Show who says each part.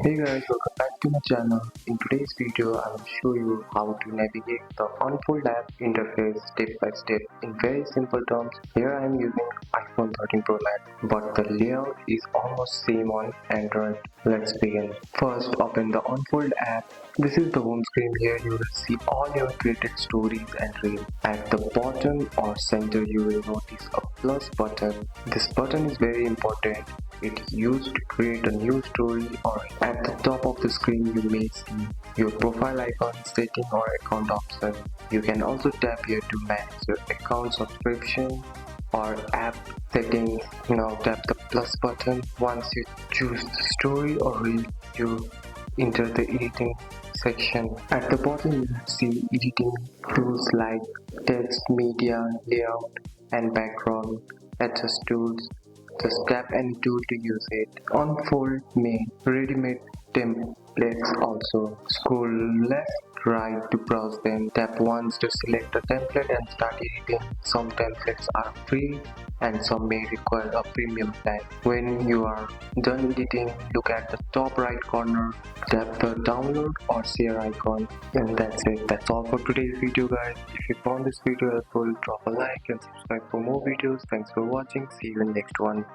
Speaker 1: Hey guys, welcome back to my channel. In today's video, I will show you how to navigate the Unfold app interface step by step. In very simple terms, here I am using iPhone 13 Pro Max, but the layout is almost same on Android. Let's begin. First, open the Unfold app. This is the home screen. Here you will see all your created stories and reels. At the bottom or center, you will notice a plus button. This button is very important. It's used to create a new story, or at the top of the screen you may see your profile icon, setting or account option. You can also tap here to manage your account subscription or app settings. Now tap the plus button. Once you choose the story or reel, you enter the editing section. At the bottom you will see editing tools like text, media, layout and background, adjust tools. Just tap any tool to use it. Unfold may ready-made templates also. Scroll left, right to browse them. Tap once to select a template and start editing. Some templates are free and some may require a premium plan. When you are done editing, look at the top right corner, tap the download or share icon, and that's it. That's all for today's video guys. If you found this video helpful, drop a like and subscribe for more videos. Thanks for watching. See you in next one.